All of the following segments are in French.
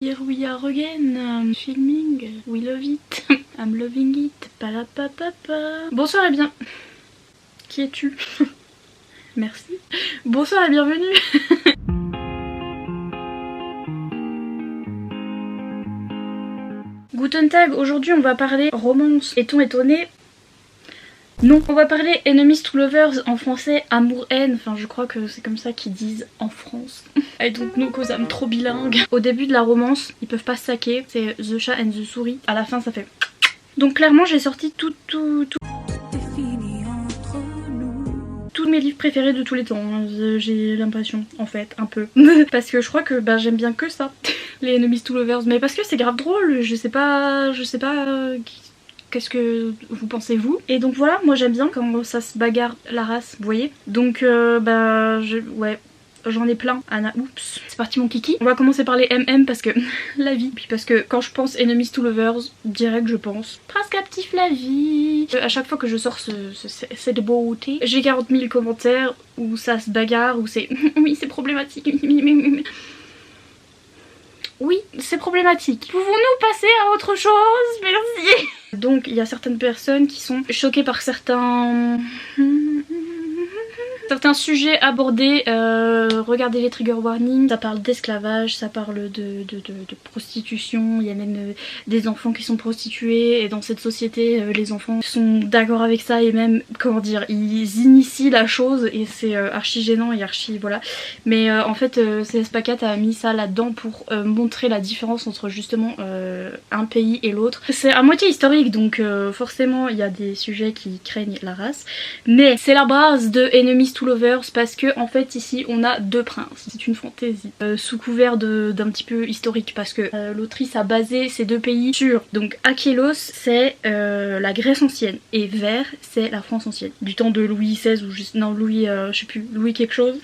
Here we are again, filming, we love it, I'm loving it, palapapapa. Bonsoir et bien... Qui es-tu? Merci. Bonsoir et bienvenue. Guten Tag, aujourd'hui on va parler romance. Est-on étonné? Non, on va parler Enemies to Lovers, en français amour-haine, enfin je crois que c'est comme ça qu'ils disent en France. I don't know cause I'm trop bilingue. Au début de la romance, ils peuvent pas se saquer, c'est The Chat and the Souris. À la fin ça fait... Donc clairement j'ai sorti tous mes livres préférés de tous les temps, hein. J'ai l'impression en fait, un peu. Parce que je crois que j'aime bien que ça, les Enemies to Lovers. Mais parce que c'est grave drôle, je sais pas... Qu'est-ce que vous pensez vous? Et donc voilà, moi j'aime bien quand ça se bagarre la race, vous voyez. Donc ouais, j'en ai plein. Anna, oups. C'est parti mon kiki. On va commencer par les MM parce que la vie. Puis parce que quand je pense Enemies to Lovers, direct je pense Prince Captif la vie. À chaque fois que je sors cette beauté, j'ai 40 000 commentaires où ça se bagarre, où c'est oui c'est problématique. Oui, c'est problématique. Pouvons-nous passer à autre chose? Merci. Donc il y a certaines personnes qui sont choquées par certains sujets abordés. Regardez les trigger warnings, ça parle d'esclavage, ça parle de prostitution, il y a même des enfants qui sont prostitués et dans cette société les enfants sont d'accord avec ça et même, comment dire, ils initient la chose et c'est archi gênant et archi voilà. Mais en fait CS4 a mis ça là-dedans pour montrer la différence entre justement un pays et l'autre. C'est à moitié historique donc forcément il y a des sujets qui craignent la race, mais c'est la base de Enemies to Lovers parce que en fait ici on a deux princes, c'est une fantaisie sous couvert d'un petit peu historique parce que l'autrice a basé ces deux pays sur, donc Achelos c'est la Grèce ancienne et Vert c'est la France ancienne du temps de Louis XVI ou juste non Louis je sais plus, Louis quelque chose.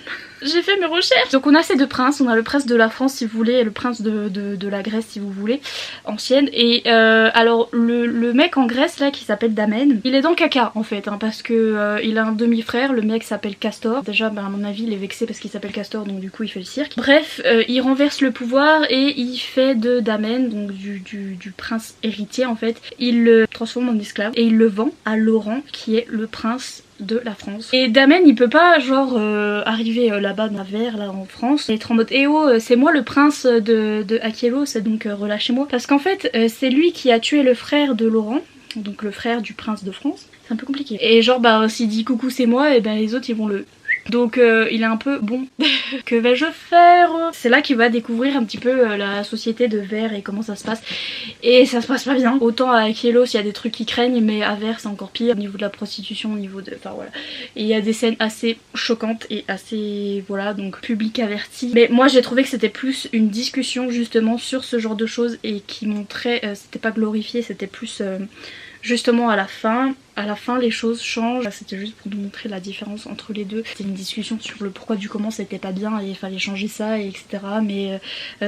J'ai fait mes recherches. Donc on a ces deux princes, on a le prince de la France si vous voulez et le prince de la Grèce si vous voulez, ancienne. Et alors le mec en Grèce là qui s'appelle Damen, il est dans le caca en fait hein, parce que il a un demi-frère, le mec s'appelle Castor. Déjà à mon avis il est vexé parce qu'il s'appelle Castor donc du coup il fait le cirque. Bref, il renverse le pouvoir et il fait de Damen, donc du prince héritier en fait, il le transforme en esclave et il le vend à Laurent qui est le prince de la France. Et Damen il peut pas genre arriver là-bas dans la Vert là en France et être en mode eh oh c'est moi le prince de Achelos donc relâchez-moi, parce qu'en fait c'est lui qui a tué le frère de Laurent, donc le frère du prince de France. C'est un peu compliqué et genre s'il dit coucou c'est moi et les autres ils vont le... Donc il est un peu bon. Que vais-je faire? C'est là qu'il va découvrir un petit peu la société de Vert et comment ça se passe. Et ça se passe pas bien. Autant à Achelos il y a des trucs qui craignent, mais à Vert c'est encore pire au niveau de la prostitution, au niveau de... Enfin voilà. Et il y a des scènes assez choquantes et assez... Voilà, donc public averti. Mais moi j'ai trouvé que c'était plus une discussion justement sur ce genre de choses et qui montrait... c'était pas glorifié, c'était plus... justement à la fin les choses changent. C'était juste pour nous montrer la différence entre les deux. C'était une discussion sur le pourquoi du comment c'était pas bien et il fallait changer ça et etc. Mais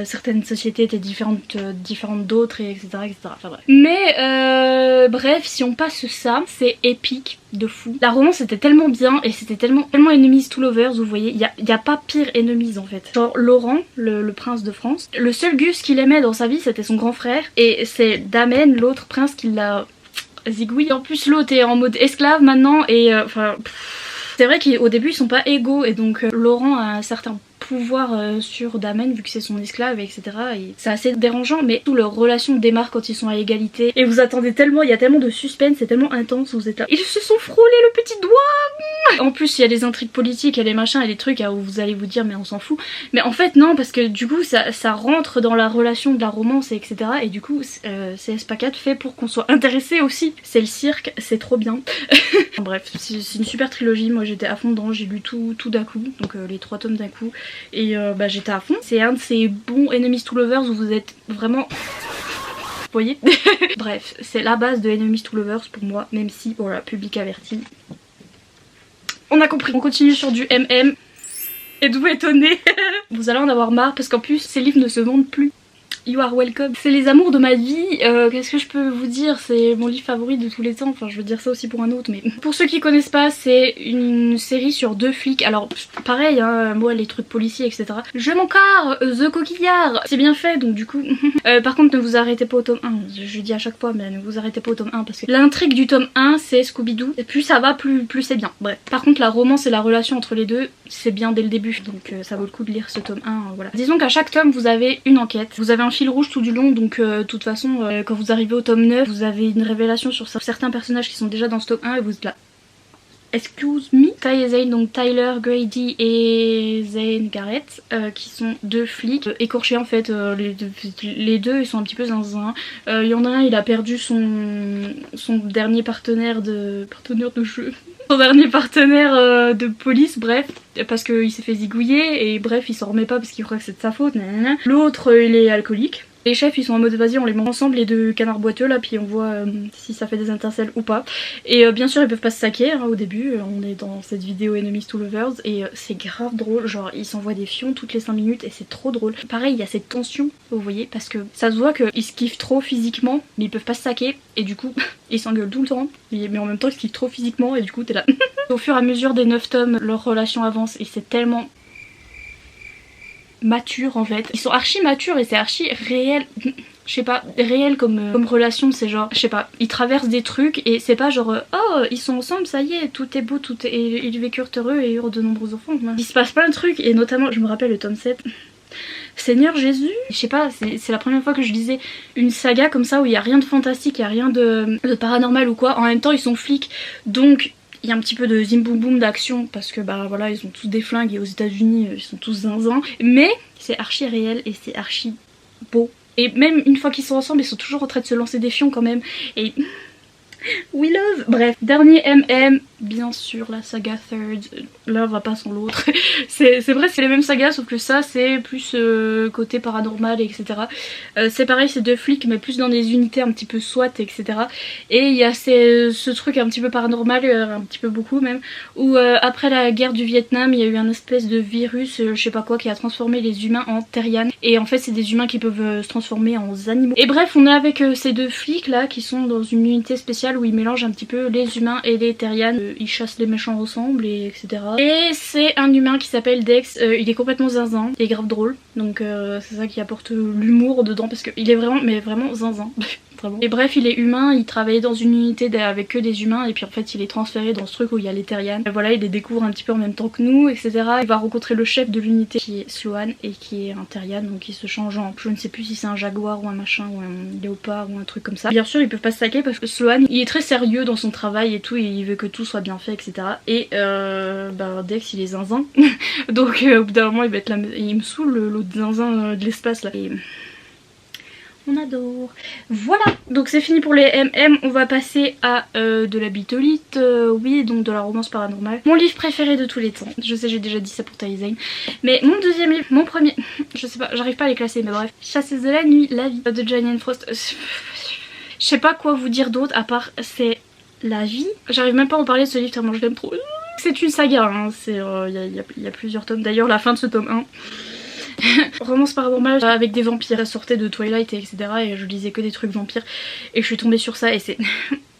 certaines sociétés étaient différentes d'autres et etc. Enfin bref. Mais bref, si on passe ça, c'est épique de fou. La romance était tellement bien et c'était tellement Enemies to Lovers, vous voyez, il y a pas pire Enemies en fait. Genre Laurent, le prince de France, le seul Gus qu'il aimait dans sa vie c'était son grand frère et c'est Damen, l'autre prince qui l'a zigouille. En plus l'autre est en mode esclave maintenant et enfin c'est vrai qu'au début ils sont pas égaux et donc Laurent a un certain pouvoir sur Damen vu que c'est son esclave etc. Et c'est assez dérangeant mais toute leur relation démarre quand ils sont à égalité et vous attendez tellement, il y a tellement de suspense, c'est tellement intense, vous êtes là, ils se sont frôlés le petit doigt. En plus il y a des intrigues politiques et les machins et les trucs où vous allez vous dire mais on s'en fout, mais en fait non parce que du coup ça rentre dans la relation de la romance et etc. Et du coup CS4 fait pour qu'on soit intéressé aussi, c'est le cirque, c'est trop bien. Bref, c'est une super trilogie, moi j'étais à fond dedans, j'ai lu tout d'un coup, donc les 3 tomes d'un coup et j'étais à fond. C'est un de ces bons Enemies to Lovers où vous êtes vraiment... Vous voyez. Bref, c'est la base de Enemies to Lovers pour moi, même si, voilà, public averti. On a compris. On continue sur du MM. Êtes-vous étonnés? Vous allez en avoir marre parce qu'en plus ces livres ne se vendent plus. You are welcome. C'est les amours de ma vie, qu'est-ce que je peux vous dire, c'est mon livre favori de tous les temps, enfin je veux dire ça aussi pour un autre, mais pour ceux qui connaissent pas, c'est une série sur 2 flics, alors pareil hein, moi les trucs policiers etc, je m'en carre, The Coquillard, c'est bien fait donc du coup par contre ne vous arrêtez pas au tome 1, je dis à chaque fois mais ne vous arrêtez pas au tome 1 parce que l'intrigue du tome 1 c'est Scooby-Doo, et plus ça va plus c'est bien, bref. Par contre la romance et la relation entre les deux c'est bien dès le début, donc ça vaut le coup de lire ce tome 1, voilà. Disons qu'à chaque tome vous avez une enquête, vous avez un fil rouge tout du long, donc de toute façon quand vous arrivez au tome 9 vous avez une révélation sur certains personnages qui sont déjà dans ce tome 1 et vous êtes là. Excuse me. Ty et Zane, donc Tyler Grady et Zane Garrett, qui sont 2 flics écorchés en fait. Les deux ils sont un petit peu zinzin. Il y en a un, il a perdu son dernier partenaire de jeu. Son dernier partenaire de police, bref, parce qu'il s'est fait zigouiller et bref il s'en remet pas parce qu'il croit que c'est de sa faute. L'autre il est alcoolique. Les chefs ils sont en mode vas-y on les met ensemble les 2 canards boiteux là puis on voit si ça fait des intercelles ou pas. Et bien sûr ils peuvent pas se saquer hein, au début, on est dans cette vidéo Enemies to Lovers et c'est grave drôle, genre ils s'envoient des fions toutes les 5 minutes et c'est trop drôle. Pareil il y a cette tension vous voyez parce que ça se voit qu'ils se kiffent trop physiquement mais ils peuvent pas se saquer et du coup ils s'engueulent tout le temps mais en même temps ils se kiffent trop physiquement et du coup t'es là. Au fur et à mesure des 9 tomes leur relation avance et c'est tellement mature en fait. Ils sont archi matures et c'est archi réel. Je sais pas, réel comme relation, c'est genre, je sais pas, ils traversent des trucs et c'est pas genre oh ils sont ensemble, ça y est, tout est beau, ils vécurent heureux et eurent de nombreux enfants. Il se passe plein de trucs et notamment, je me rappelle le tome 7. Seigneur Jésus, je sais pas, c'est la première fois que je lisais une saga comme ça où il y a rien de fantastique, il y a rien de paranormal ou quoi. En même temps ils sont flics donc il y a un petit peu de zim boum boum d'action parce que bah voilà ils ont tous des flingues et aux États-Unis ils sont tous zinzin, mais c'est archi réel et c'est archi beau. Et même une fois qu'ils sont ensemble ils sont toujours en train de se lancer des fions quand même et we love. Bref, dernier MM, bien sûr la saga Third, l'un va pas sans l'autre. c'est vrai c'est les mêmes sagas sauf que ça c'est plus côté paranormal etc. C'est pareil c'est 2 flics mais plus dans des unités un petit peu SWAT etc. Et il y a ce truc un petit peu paranormal, un petit peu beaucoup même, où après la guerre du Vietnam il y a eu un espèce de virus je sais pas quoi qui a transformé les humains en terrianes. Et en fait c'est des humains qui peuvent se transformer en animaux. Et bref on est avec ces 2 flics là qui sont dans une unité spéciale où ils mélangent un petit peu les humains et les terrianes. Ils chassent les méchants ensemble et etc. Et c'est un humain qui s'appelle Dex, il est complètement zinzin, il est grave drôle. Donc c'est ça qui apporte l'humour dedans parce qu'il est vraiment, mais vraiment zinzin. Vraiment. Et bref il est humain, il travaillait dans une unité avec que des humains et puis en fait il est transféré dans ce truc où il y a les terrianes. Voilà il les découvre un petit peu en même temps que nous etc. Il va rencontrer le chef de l'unité qui est Sloan et qui est un terriane donc il se change en, je ne sais plus si c'est un jaguar ou un machin ou un léopard ou un truc comme ça. Bien sûr ils peuvent pas se saquer parce que Sloan il est très sérieux dans son travail et tout et il veut que tout soit bien fait etc. Et bah Dex il est zinzin donc au bout d'un moment il va être là, il me saoule l'autre zinzin de l'espace là. Et on adore. Voilà, donc c'est fini pour les MM, on va passer à de la bitolite, oui, donc de la romance paranormale. Mon livre préféré de tous les temps, je sais j'ai déjà dit ça pour Ty et Zane, mais mon deuxième livre, mon premier, je sais pas, j'arrive pas à les classer mais bref, Chasseuse de la nuit, la vie de Jane Frost. Je sais pas quoi vous dire d'autre à part c'est la vie. J'arrive même pas à en parler de ce livre tellement je l'aime trop. C'est une saga, hein. Il y a plusieurs tomes, d'ailleurs la fin de ce tome 1. Romance paranormale avec des vampires, ça sortait de Twilight et etc. Et je lisais que des trucs vampires et je suis tombée sur ça et c'est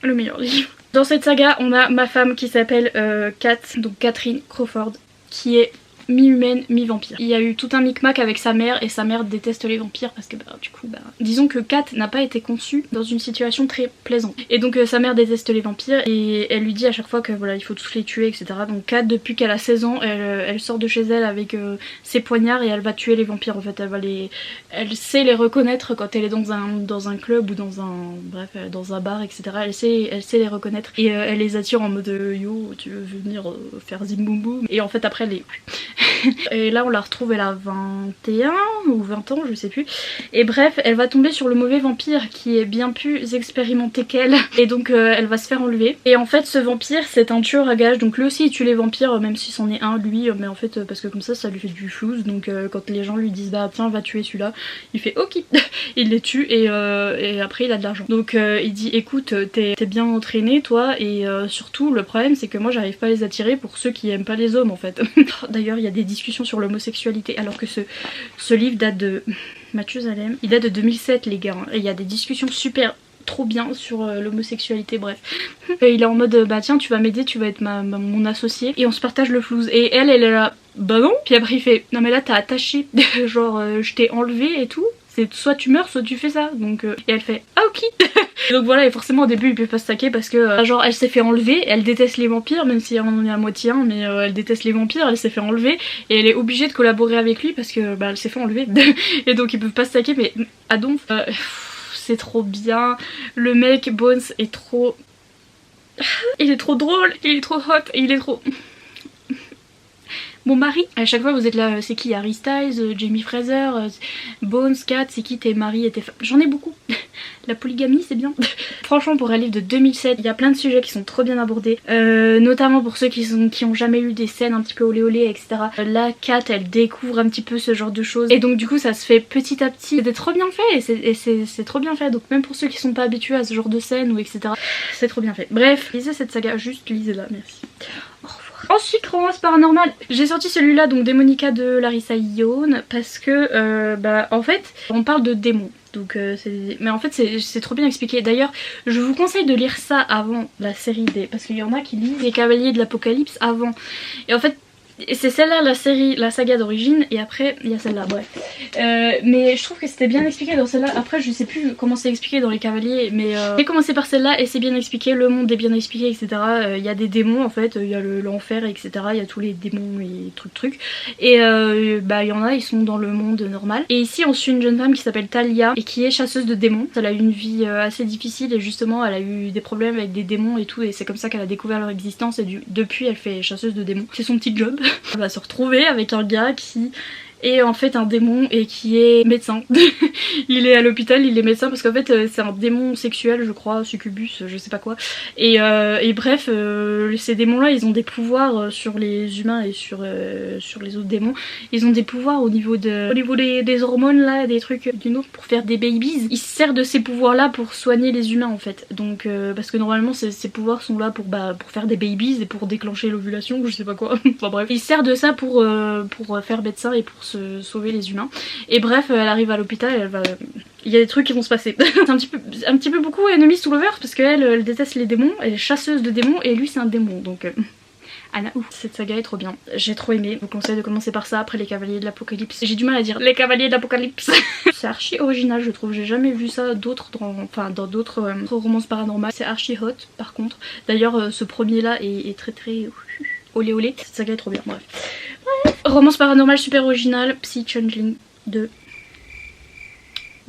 le meilleur livre. Dans cette saga on a ma femme qui s'appelle Kat, donc Catherine Crawford, qui est mi-humaine, mi-vampire. Il y a eu tout un micmac avec sa mère et sa mère déteste les vampires parce que bah du coup bah disons que Kat n'a pas été conçue dans une situation très plaisante. Et donc sa mère déteste les vampires et elle lui dit à chaque fois que voilà il faut tous les tuer etc. Donc Kat depuis qu'elle a 16 ans elle sort de chez elle avec ses poignards et elle va tuer les vampires en fait. Elle sait les reconnaître quand elle est dans un club ou dans un bref dans un bar etc. Elle sait les reconnaître et elle les attire en mode yo tu veux venir faire zim boum boum et en fait après elle les et là on la retrouve, elle a 21 ou 20 ans je sais plus, et bref elle va tomber sur le mauvais vampire qui est bien plus expérimenté qu'elle et donc elle va se faire enlever. Et en fait ce vampire c'est un tueur à gages, donc lui aussi il tue les vampires même si c'en est un lui, mais en fait parce que comme ça lui fait du flouze, donc quand les gens lui disent bah tiens va tuer celui-là, il fait ok il les tue et après il a de l'argent. Donc il dit écoute t'es bien entraîné toi et surtout le problème c'est que moi j'arrive pas à les attirer pour ceux qui aiment pas les hommes en fait. D'ailleurs il y a des discussions sur l'homosexualité alors que ce livre date de Mathusalem. Il date de 2007 les gars, et il y a des discussions super trop bien sur l'homosexualité, bref. Et il est en mode bah tiens tu vas m'aider, tu vas être mon associé et on se partage le flouze. Et elle est là, bah non. Puis après il fait non mais là t'as attaché, genre je t'ai enlevé et tout. C'est soit tu meurs soit tu fais ça. Donc et elle fait ah ok. Donc voilà, et forcément au début il peut pas se stacker parce que genre elle s'est fait enlever, elle déteste les vampires même si elle en est à moitié un, mais elle déteste les vampires, elle s'est fait enlever et elle est obligée de collaborer avec lui parce que bah elle s'est fait enlever. Et donc ils peuvent pas se stacker, mais ah donc c'est trop bien. Le mec Bones est trop... Il est trop drôle, il est trop hot, il est trop... Mon mari, à chaque fois vous êtes là, c'est qui Harry Styles, Jamie Fraser, Bones, Kat, c'est qui tes maris et tes femmes. J'en ai beaucoup. La polygamie c'est bien. Franchement pour un livre de 2007, il y a plein de sujets qui sont trop bien abordés, notamment pour ceux qui ont jamais lu des scènes un petit peu olé olé etc. Là Kat elle découvre un petit peu ce genre de choses et donc du coup ça se fait petit à petit. C'était trop bien fait et c'est trop bien fait, donc même pour ceux qui sont pas habitués à ce genre de scène ou etc. C'est trop bien fait. Bref, lisez cette saga, juste lisez-la, merci. Au revoir. Ensuite, romance paranormale. J'ai sorti celui-là, donc Démonica de Larissa Yohn, parce que bah en fait on parle de démons. Donc mais en fait c'est trop bien expliqué. D'ailleurs je vous conseille de lire ça avant la série des... Parce qu'il y en a qui lisent les Cavaliers de l'Apocalypse avant. Et en fait c'est celle-là la série, la saga d'origine, et après il y a celle-là, bref. Mais je trouve que c'était bien expliqué dans celle-là. Après je sais plus comment c'est expliqué dans les Cavaliers, mais j'ai commencé par celle-là et c'est bien expliqué, le monde est bien expliqué, etc. Il y a des démons en fait, il y a l'enfer, etc. Il y a tous les démons et trucs. Et bah il y en a, ils sont dans le monde normal. Et ici on suit une jeune femme qui s'appelle Talia et qui est chasseuse de démons. Elle a eu une vie assez difficile et justement elle a eu des problèmes avec des démons et tout, et c'est comme ça qu'elle a découvert leur existence, et depuis elle fait chasseuse de démons. C'est son petit job. Elle va se retrouver avec un gars qui est en fait un démon et qui est médecin. Il est à l'hôpital, il est médecin parce qu'en fait c'est un démon sexuel je crois, succubus, je sais pas quoi. Et bref, ces démons là ils ont des pouvoirs sur les humains et sur les autres démons. Ils ont des pouvoirs au niveau des hormones là, des trucs d'une autre pour faire des babies. Ils se servent de ces pouvoirs là pour soigner les humains en fait. Donc parce que normalement ces pouvoirs sont là pour faire des babies et pour déclencher l'ovulation, je sais pas quoi. Enfin bref, ils se servent de ça pour faire médecin et pour sauver les humains. Et bref, elle arrive à l'hôpital, il y a des trucs qui vont se passer. C'est un petit peu beaucoup Enemies to Lovers parce qu'elle elle déteste les démons, elle est chasseuse de démons et lui c'est un démon, donc Anna, cette saga est trop bien, j'ai trop aimé. Je vous conseille de commencer par ça, après les Cavaliers de l'Apocalypse. J'ai du mal à dire les Cavaliers de l'Apocalypse. C'est archi original je trouve, j'ai jamais vu ça dans d'autres romances paranormales. C'est archi hot par contre. D'ailleurs ce premier là est très olé olé. Cette saga est trop bien, bref. Romance paranormale super originale, Psy Changeling 2.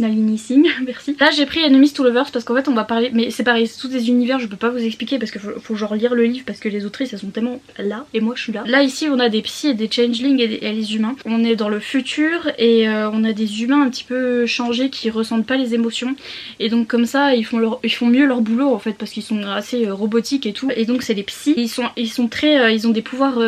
Nalini Singh, merci. Là j'ai pris Enemies to Lovers parce qu'en fait on va parler, mais c'est pareil, c'est tous des univers, je peux pas vous expliquer parce qu'il faut genre lire le livre parce que les autrices elles sont tellement là et moi je suis là. Là ici on a des psys et des changelings et les humains. On est dans le futur et on a des humains un petit peu changés qui ressentent pas les émotions et donc comme ça ils font mieux leur boulot en fait parce qu'ils sont assez robotiques et tout. Et donc c'est les psys, ils ont des pouvoirs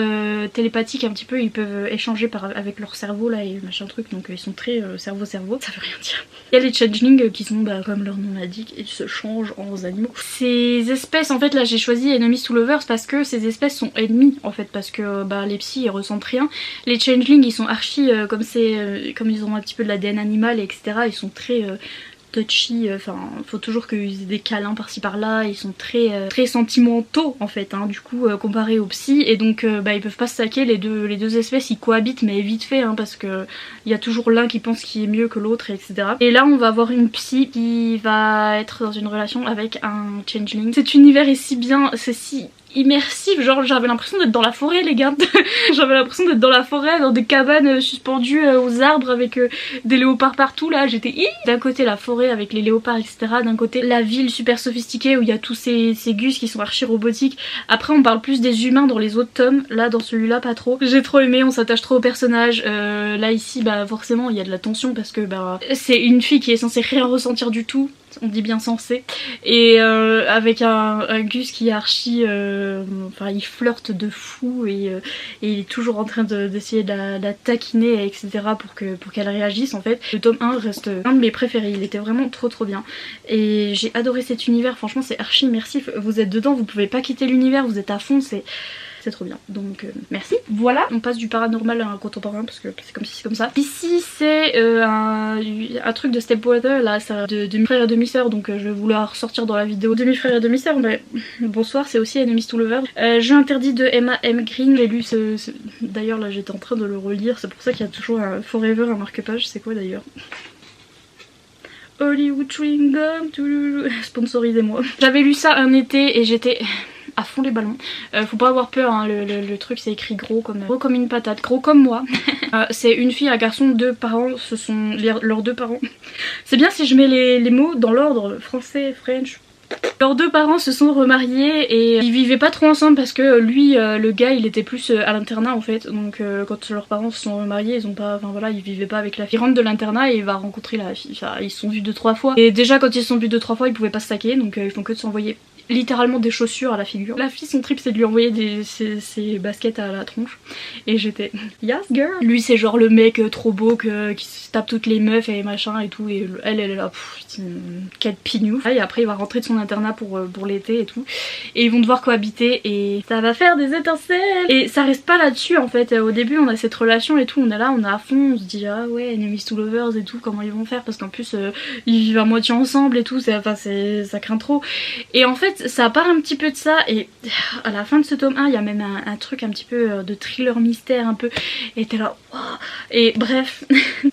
télépathiques un petit peu, ils peuvent échanger avec leur cerveau là et machin truc, donc ils sont très cerveau, ça veut rien dire. Il y a les changelings qui sont comme leur nom l'indique, ils se changent en animaux. Ces espèces en fait là j'ai choisi Enemies to Lovers parce que ces espèces sont ennemies en fait, parce que les psys ils ressentent rien. Les changelings ils sont archi comme ils ont un petit peu de l'ADN animal etc, ils sont très touchy, enfin faut toujours qu'ils aient des câlins par-ci par-là, ils sont très sentimentaux en fait du coup comparé aux psy, et donc ils peuvent pas se saquer, les deux espèces ils cohabitent mais vite fait parce que il y a toujours l'un qui pense qu'il est mieux que l'autre etc. Et là on va avoir une psy qui va être dans une relation avec un changeling. Cet univers est si bien, c'est si immersif, genre j'avais l'impression d'être dans la forêt les gars. J'avais l'impression d'être dans la forêt, dans des cabanes suspendues aux arbres avec des léopards partout là, j'étais d'un côté la forêt avec les léopards etc, d'un côté la ville super sophistiquée où il y a tous ces gus qui sont archi robotiques. Après on parle plus des humains dans les autres tomes, là dans celui-là pas trop. J'ai trop aimé, on s'attache trop aux personnages. Là ici forcément il y a de la tension parce que c'est une fille qui est censée rien ressentir du tout, on dit bien censé, et avec un Gus qui est archi il flirte de fou et il est toujours en train d'essayer de la taquiner etc pour qu'elle réagisse en fait. Le tome 1 reste un de mes préférés, il était vraiment trop bien et j'ai adoré cet univers, franchement c'est archi immersif, vous êtes dedans, vous pouvez pas quitter l'univers, vous êtes à fond, c'est trop bien, donc merci. Voilà, on passe du paranormal à un contemporain parce que c'est comme si c'est comme ça. Ici c'est un truc de Stepbrother là, ça, de demi-frère et demi-sœur, donc je vais vouloir sortir dans la vidéo demi-frère et demi-sœur, mais bonsoir, c'est aussi Enemies to Lovers. Jeu interdit de Emma M. Green, j'ai lu d'ailleurs là j'étais en train de le relire, c'est pour ça qu'il y a toujours un Forever, un marque-page, c'est quoi d'ailleurs? Hollywood Chewing Gum, sponsorisez-moi. J'avais lu ça un été et j'étais à fond les ballons. Faut pas avoir peur, hein, le truc c'est écrit gros comme une patate, gros comme moi. C'est une fille, un garçon, deux parents, ce sont leurs deux parents. C'est bien si je mets les mots dans l'ordre, français, French. Leurs deux parents se sont remariés et ils vivaient pas trop ensemble parce que lui, le gars, il était plus à l'internat en fait. Donc quand leurs parents se sont remariés, ils ont pas, enfin voilà, ils vivaient pas avec la fille. Il rentre de l'internat et il va rencontrer la fille. Enfin, ils se sont vus 2-3 fois. Et déjà quand ils se sont vus 2-3 fois, ils pouvaient pas se saquer, donc ils font que de s'envoyer littéralement des chaussures à la figure. La fille, son trip c'est de lui envoyer ses baskets à la tronche. Et j'étais yes girl. Lui c'est genre le mec trop beau qui se tape toutes les meufs et machin et tout. Et elle est là, c'est une quête pignouf. Et après il va rentrer de son internat pour l'été et tout. Et ils vont devoir cohabiter et ça va faire des étincelles. Et ça reste pas là-dessus en fait. Au début on a cette relation et tout, on est là, on est à fond, on se dit ah ouais, Enemies to Lovers et tout, comment ils vont faire parce qu'en plus ils vivent à moitié ensemble et tout, ça craint trop. Et en fait ça part un petit peu de ça et à la fin de ce tome 1 il y a même un truc un petit peu de thriller mystère un peu et t'es là wow. Et bref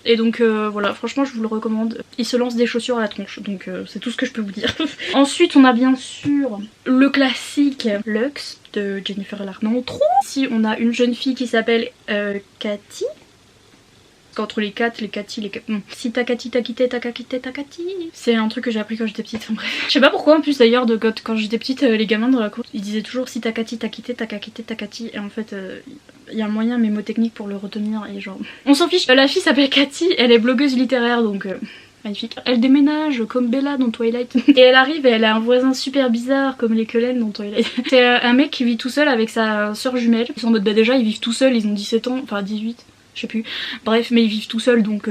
et donc voilà, franchement je vous le recommande. Il se lance des chaussures à la tronche, donc c'est tout ce que je peux vous dire. Ensuite on a bien sûr le classique Lux de Jennifer Larnentro. Ici on a une jeune fille qui s'appelle Cathy. Entre les 4, les Cathy, les si ta Cathy t'a quitté, t'as quitté ta Cathy. C'est un truc que j'ai appris quand j'étais petite, enfin bref. Je sais pas pourquoi en plus d'ailleurs, quand j'étais petite, les gamins dans la cour, ils disaient toujours si ta Cathy t'a quitté, t'as quitté ta Cathy. Et en fait, il y a un moyen mémotechnique pour le retenir et genre... On s'en fiche, la fille s'appelle Cathy, elle est blogueuse littéraire donc... magnifique. Elle déménage comme Bella dans Twilight. Et elle arrive et elle a un voisin super bizarre comme les Cullen dans Twilight. C'est un mec qui vit tout seul avec sa soeur jumelle. Ils sont en mode bah déjà ils vivent tout seuls, ils ont 17 ans, enfin 18. Je sais plus, bref, mais ils vivent tout seuls donc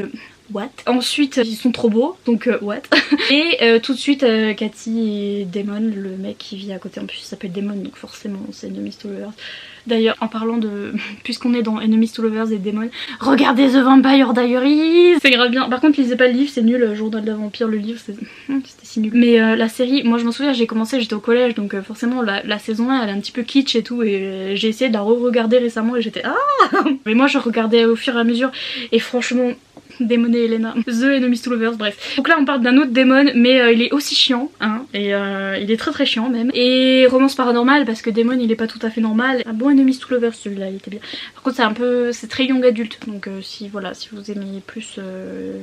what. Ensuite ils sont trop beaux donc what. Et tout de suite Cathy et Damon, le mec qui vit à côté, en plus il s'appelle Damon donc forcément c'est Enemies to Lovers. D'ailleurs en parlant de, puisqu'on est dans Enemies to Lovers et Damon, regardez The Vampire Diaries, c'est grave bien. Par contre lisez pas le livre, c'est nul, Journal d'un vampire, le livre c'était si nul. Mais la série, moi je m'en souviens, j'ai commencé, j'étais au collège donc forcément la saison 1 elle est un petit peu kitsch et tout et j'ai essayé de la re-regarder récemment et j'étais ah. Mais moi je regardais au fur et à mesure et franchement Damon et Elena, The Enemies to Lovers, bref. Donc là on parle d'un autre Damon mais il est aussi chiant hein, et il est très chiant même. Et romance paranormale parce que Damon il est pas tout à fait normal. Un bon Enemies to Lovers celui-là, il était bien. Par contre c'est un peu, c'est très young adulte donc si voilà, si vous aimez plus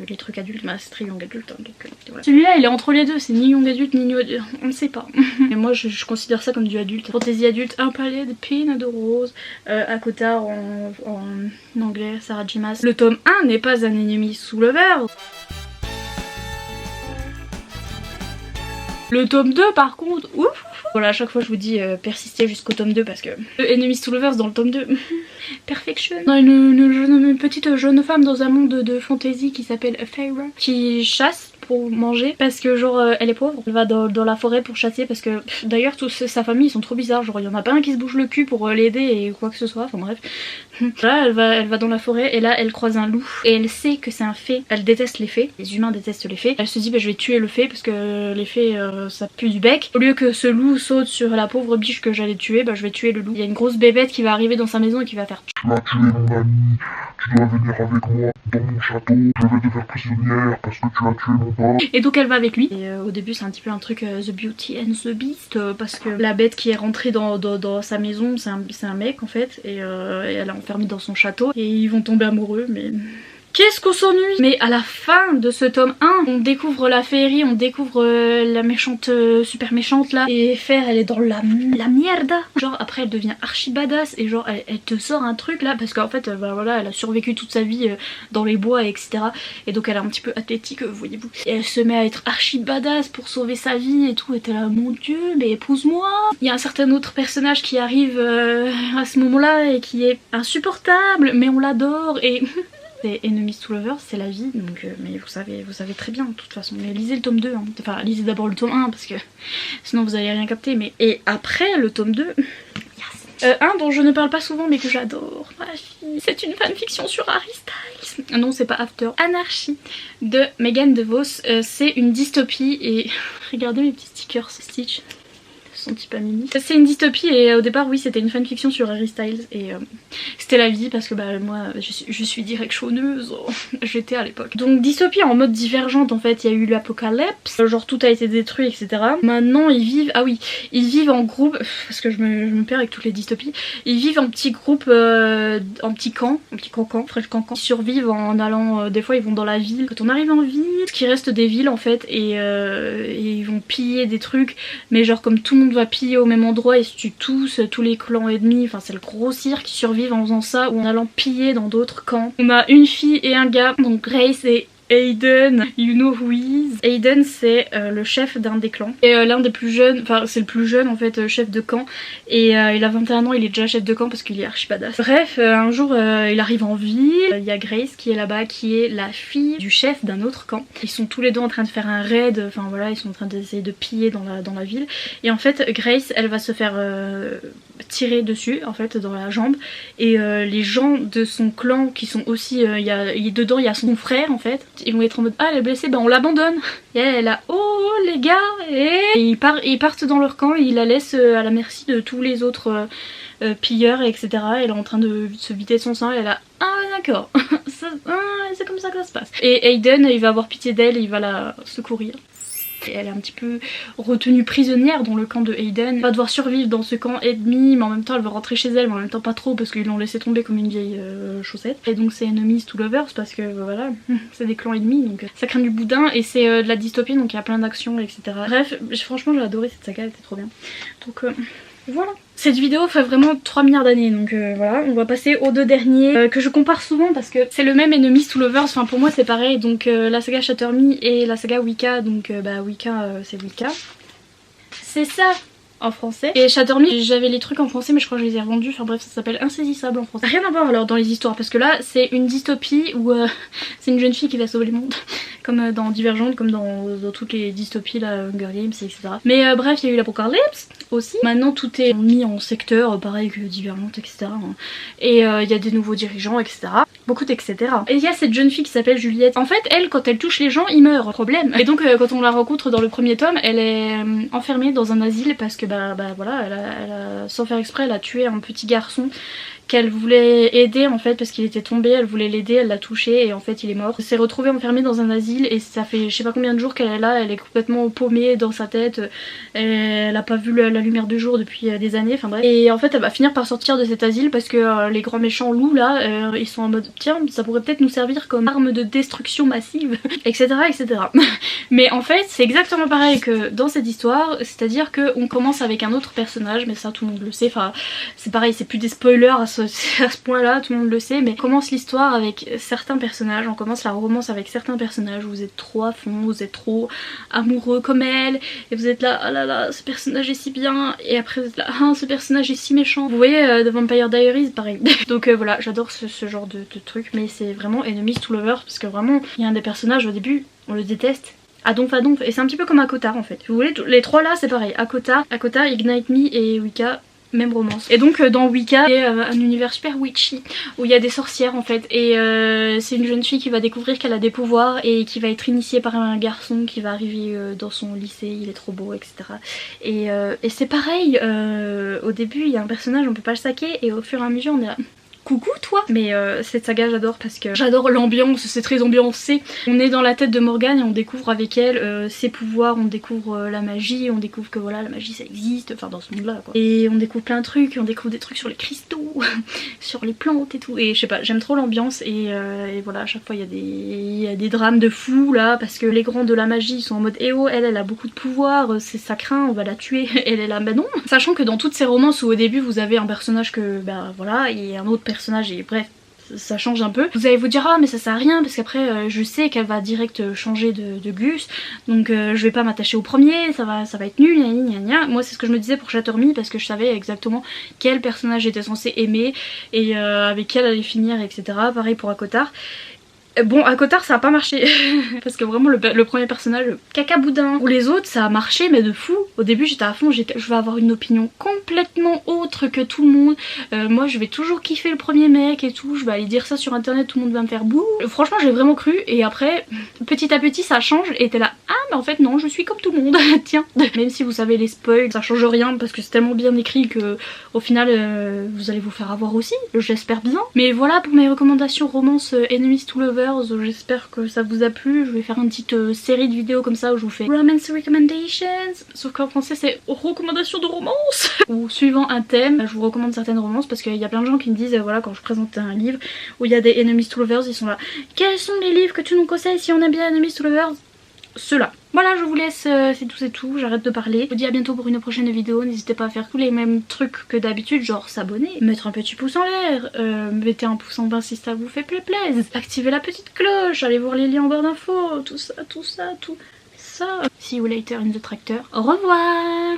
les trucs adultes, bah c'est très young adulte hein, donc voilà. Celui-là il est entre les deux, c'est ni young adulte ni new adulte, on ne sait pas. Et moi je considère ça comme du adulte. Fantaisie adulte, un palais de pines de rose, à Cotard en anglais, Sarah J. Maas. Le tome 1 n'est pas un Enemies to Lovers. Le tome 2 par contre, ouf. Voilà, à chaque fois je vous dis persistez jusqu'au tome 2 parce que Enemies to Lovers dans le tome 2, perfection. On a une petite jeune femme dans un monde de fantasy qui s'appelle Feyre qui chasse pour manger parce que genre elle est pauvre, elle va dans la forêt pour chasser parce que d'ailleurs toute sa famille ils sont trop bizarres, genre il y en a pas un qui se bouge le cul pour l'aider et quoi que ce soit, enfin bref. Là elle va dans la forêt et là elle croise un loup et elle sait que c'est un fée, elle déteste les fées, les humains détestent les fées, elle se dit bah je vais tuer le fée parce que les fées ça pue du bec, au lieu que ce loup saute sur la pauvre biche que j'allais tuer, bah je vais tuer le loup. Il y a une grosse bébête qui va arriver dans sa maison et qui va faire tu vas tuer mon ami, tu dois venir avec moi dans mon château, je vais te faire prisonnière parce que tu as tué mon père. Et donc elle va avec lui. Et au début c'est un petit peu un truc The Beauty and the Beast parce que la bête qui est rentrée dans sa maison c'est un mec en fait et elle est enfermée dans son château et ils vont tomber amoureux mais... Qu'est-ce qu'on s'ennuie! Mais à la fin de ce tome 1, on découvre la féerie, on découvre la méchante, super méchante là. Et Feyre elle est dans la mierda. Genre après elle devient archi badass et genre elle te sort un truc là parce qu'en fait bah, voilà, elle a survécu toute sa vie dans les bois etc. Et donc elle est un petit peu athlétique voyez-vous. Et elle se met à être archi badass pour sauver sa vie et tout. Et t'es là mon dieu mais épouse-moi! Il y a un certain autre personnage qui arrive à ce moment là et qui est insupportable mais on l'adore et... C'est Enemies to Lovers, c'est la vie, donc mais vous savez très bien de toute façon. Mais lisez le tome 2, hein. Enfin lisez d'abord le tome 1 parce que sinon vous allez rien capter. Mais et après le tome 2, yes. Un dont je ne parle pas souvent mais que j'adore, ma fille. C'est une fanfiction sur Harry Styles. Non, c'est pas After. Anarchy de Megan DeVos. C'est une dystopie et regardez mes petits stickers Stitch. Son petit pas mimi. C'est une dystopie et au départ oui c'était une fanfiction sur Harry Styles et c'était la vie parce que bah moi je suis directionneuse, j'étais à l'époque. Donc dystopie en mode divergente en fait, il y a eu l'apocalypse, genre tout a été détruit etc. Maintenant ils vivent, ah oui, ils vivent en groupe, parce que je me perds avec toutes les dystopies, ils vivent en petits groupes, en petits camps, en petits cancans, fresh cancans. Ils survivent en allant, des fois ils vont dans la ville, quand on arrive en ville, ce qui reste des villes en fait et ils vont piller des trucs, mais genre comme tout le monde va piller au même endroit et se tuent tous les clans ennemis, enfin c'est le gros cirque, qui survivent en faisant ça ou en allant piller dans d'autres camps. On a une fille et un gars, donc Grace et Aiden, you know who he is. Aiden c'est le chef d'un des clans et l'un des plus jeunes, enfin c'est le plus jeune en fait chef de camp et il a 21 ans, il est déjà chef de camp parce qu'il est archi badass. Bref, un jour il arrive en ville, il y a Grace qui est là-bas qui est la fille du chef d'un autre camp. Ils sont tous les deux en train de faire un raid, enfin voilà ils sont en train d'essayer de piller dans la ville et en fait Grace elle va se faire tirer dessus en fait dans la jambe et les gens de son clan qui sont aussi, dedans il y a son frère en fait. Ils vont être en mode ah elle est blessée, bah on l'abandonne. Et elle est là oh les gars et ils partent dans leur camp et ils la laissent à la merci de tous les autres pilleurs etc. Elle est en train de se vider de son sang et elle est là ah d'accord c'est comme ça que ça se passe. Et Aiden il va avoir pitié d'elle et il va la secourir. Et elle est un petit peu retenue prisonnière dans le camp de Aiden. Elle va devoir survivre dans ce camp ennemi, mais en même temps elle veut rentrer chez elle, mais en même temps pas trop parce qu'ils l'ont laissé tomber comme une vieille chaussette. Et donc c'est enemies to lovers parce que voilà, c'est des clans ennemis donc ça craint du boudin et c'est de la dystopie donc il y a plein d'actions etc. Bref, franchement j'ai adoré cette saga, elle était trop bien. Donc voilà. Cette vidéo fait vraiment 3 milliards d'années donc voilà, on va passer aux deux derniers que je compare souvent parce que c'est le même Enemies to Lovers, enfin pour moi c'est pareil, donc la saga Shatter Me et la saga Wicca, donc bah Wicca c'est Wicca. C'est ça en français. Et Shatter Me, j'avais les trucs en français mais je crois que je les ai revendus, enfin bref ça s'appelle Insaisissable en français. Rien à voir alors dans les histoires parce que là c'est une dystopie où c'est une jeune fille qui va sauver le monde. Comme dans Divergente, comme dans toutes les dystopies là, Hunger Games etc. Mais bref il y a eu l'Apocalypse aussi. Maintenant tout est mis en secteur, pareil que Divergente etc. Et il y a des nouveaux dirigeants etc. Beaucoup d'etc. Et il y a cette jeune fille qui s'appelle Juliette. En fait elle quand elle touche les gens ils meurent, problème. Et donc quand on la rencontre dans le premier tome elle est enfermée dans un asile parce que bah voilà elle a, sans faire exprès elle a tué un petit garçon qu'elle voulait aider en fait parce qu'il était tombé, elle voulait l'aider, elle l'a touché et en fait il est mort. Elle s'est retrouvée enfermée dans un asile et ça fait je sais pas combien de jours qu'elle est là, elle est complètement paumée dans sa tête, elle a pas vu la lumière du jour depuis des années, enfin bref. Et en fait elle va finir par sortir de cet asile parce que les grands méchants loups là, ils sont en mode tiens ça pourrait peut-être nous servir comme arme de destruction massive, etc. Mais en fait c'est exactement pareil que dans cette histoire, c'est-à-dire qu'on commence avec un autre personnage, mais ça tout le monde le sait, enfin c'est pareil, c'est plus des spoilers à ce point là, tout le monde le sait, mais on commence l'histoire avec certains personnages, on commence la romance avec certains personnages, vous êtes trop à fond, vous êtes trop amoureux comme elle, et vous êtes là, oh là là, ce personnage est si bien, et après vous êtes là, ah ce personnage est si méchant. Vous voyez The Vampire Diaries, pareil. Donc voilà, j'adore ce genre de truc, mais c'est vraiment Enemies to Lovers, parce que vraiment, il y a un des personnages au début, on le déteste. Adonf, et c'est un petit peu comme Akotar en fait. Vous voulez, les trois là c'est pareil, Akotar, Ignite Me et Wicca, même romance. Et donc dans Wicca, il y a un univers super witchy où il y a des sorcières en fait et c'est une jeune fille qui va découvrir qu'elle a des pouvoirs et qui va être initiée par un garçon qui va arriver dans son lycée, il est trop beau etc. Et c'est pareil, au début il y a un personnage, on peut pas le saquer et au fur et à mesure on est là... Coucou toi. Mais cette saga j'adore parce que j'adore l'ambiance, c'est très ambiancé. On est dans la tête de Morgane et on découvre avec elle ses pouvoirs, on découvre la magie, on découvre que voilà la magie ça existe, enfin dans ce monde là quoi. Et on découvre plein de trucs, on découvre des trucs sur les cristaux, sur les plantes et tout. Et je sais pas, j'aime trop l'ambiance et voilà à chaque fois il y a des drames de fous là parce que les grands de la magie sont en mode eh oh elle a beaucoup de pouvoir, c'est ça craint, on va la tuer. Elle est là bah non. Sachant que dans toutes ces romances où au début vous avez un personnage que bah voilà et un autre personnage et bref ça change un peu. Vous allez vous dire ah mais ça sert à rien parce qu'après je sais qu'elle va direct changer de Gus donc je vais pas m'attacher au premier, ça va être nul gna gna. Moi c'est ce que je me disais pour Shatter Me parce que je savais exactement quel personnage j'étais censée aimer et avec quel allait finir etc. Pareil pour Akotar. Bon, à Cotard ça a pas marché parce que vraiment le premier personnage, caca boudin. Pour les autres ça a marché mais de fou. Au début j'étais à fond, je vais avoir une opinion complètement autre que tout le monde. Moi je vais toujours kiffer le premier mec et tout, je vais aller dire ça sur internet, tout le monde va me faire bouh. Franchement j'ai vraiment cru et après petit à petit ça change et t'es là, ah mais en fait non je suis comme tout le monde, tiens. Même si vous savez les spoils, ça change rien parce que c'est tellement bien écrit que au final vous allez vous faire avoir aussi, j'espère bien. Mais voilà pour mes recommandations romance Enemies to Lovers. J'espère que ça vous a plu. Je vais faire une petite série de vidéos comme ça où je vous fais Romance Recommendations, sauf qu'en français c'est recommandations de romance ou suivant un thème, je vous recommande certaines romances parce qu'il y a plein de gens qui me disent voilà quand je présente un livre où il y a des Enemies to Lovers, ils sont là, quels sont les livres que tu nous conseilles si on aime bien Enemies to Lovers? Ceux-là. Voilà, je vous laisse, c'est tout, j'arrête de parler. Je vous dis à bientôt pour une prochaine vidéo, n'hésitez pas à faire tous les mêmes trucs que d'habitude, genre s'abonner, mettre un petit pouce en l'air, mettez un pouce en bas si ça vous fait plaisir, activez la petite cloche, allez voir les liens en barre d'infos, tout ça. See you later in the tractor. Au revoir.